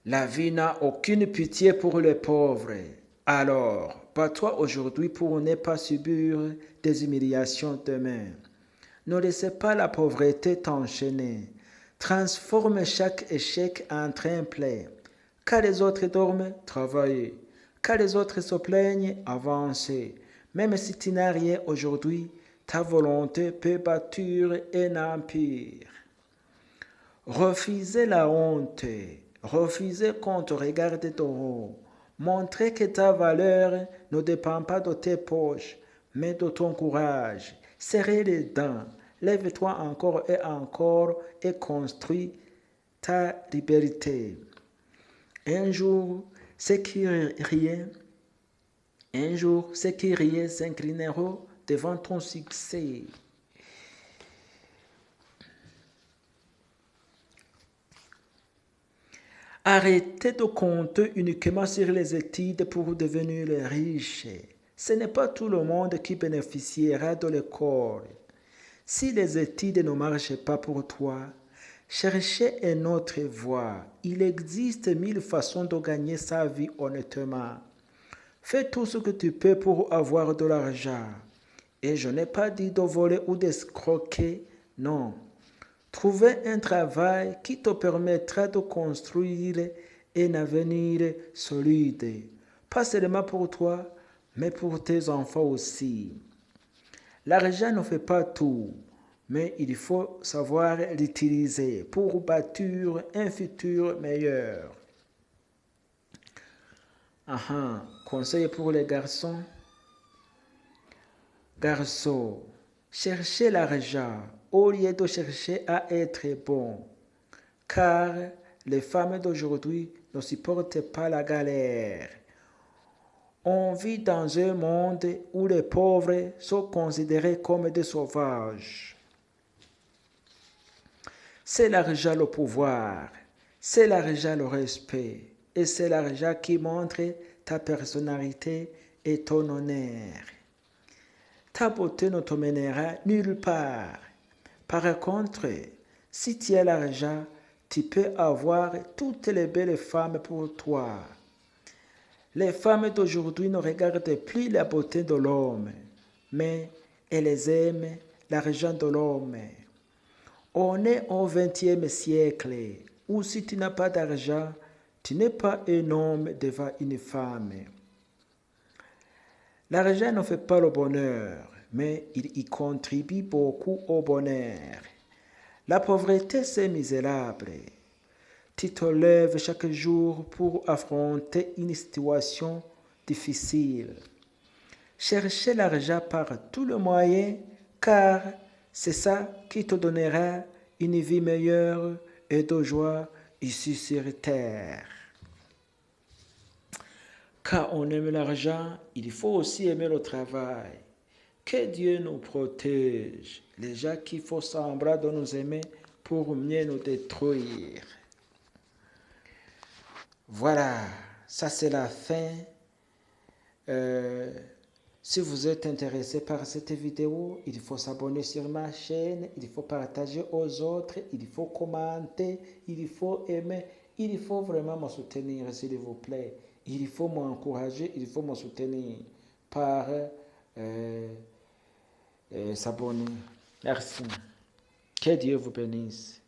La vie n'a aucune pitié pour les pauvres. Alors, bats-toi aujourd'hui pour ne pas subir des humiliations demain. Ne laissez pas la pauvreté t'enchaîner. Transforme chaque échec en tremplin. Quand les autres dorment, travaillez. Quand les autres se plaignent, avancez. Même si tu n'as rien aujourd'hui, ta volonté peut bâtir un empire. Refusez la honte. Refusez qu'on te regarde de haut. Montrez que ta valeur ne dépend pas de tes poches, mais de ton courage. Serrez les dents. Lève-toi encore et construis ta liberté. Un jour, ceux qui riaient, un jour, ceux qui riaient s'inclineront devant ton succès. Arrêtez de compter uniquement sur les études pour devenir riche. Ce n'est pas tout le monde qui bénéficiera de l'école. Si les études ne marchent pas pour toi, cherchez une autre voie. Il existe 1000 façons de gagner sa vie honnêtement. Fais tout ce que tu peux pour avoir de l'argent. Et je n'ai pas dit de voler ou d'escroquer, non. Trouvez un travail qui te permettra de construire un avenir solide, pas seulement pour toi, mais pour tes enfants aussi. L'argent ne fait pas tout, mais il faut savoir l'utiliser pour bâtir un futur meilleur. Conseil pour les garçons. Garçons, cherchez l'argent au lieu de chercher à être bon, car les femmes d'aujourd'hui ne supportent pas la galère. On vit dans un monde où les pauvres sont considérés comme des sauvages. C'est l'argent le pouvoir, c'est l'argent le respect, et c'est l'argent qui montre ta personnalité et ton honneur. Ta beauté ne te mènera nulle part. Par contre, si tu as l'argent, tu peux avoir toutes les belles femmes pour toi. Les femmes d'aujourd'hui ne regardent plus la beauté de l'homme, mais elles aiment l'argent de l'homme. On est au XXe siècle, où si tu n'as pas d'argent, tu n'es pas un homme devant une femme. L'argent ne fait pas le bonheur, mais il y contribue beaucoup au bonheur. La pauvreté, c'est misérable. Tu te lèves chaque jour pour affronter une situation difficile. Cherchez l'argent par tous les moyens, car c'est ça qui te donnera une vie meilleure et de joie ici sur terre. Quand on aime l'argent, il faut aussi aimer le travail. Que Dieu nous protège. Les gens qui font semblant de nous aimer pour mieux nous détruire. Voilà, ça c'est la fin. Si vous êtes intéressé par cette vidéo, il faut s'abonner sur ma chaîne, il faut partager aux autres, il faut commenter, il faut aimer, il faut vraiment me soutenir s'il vous plaît. Il faut m'encourager, il faut me soutenir par s'abonner. Merci. Que Dieu vous bénisse.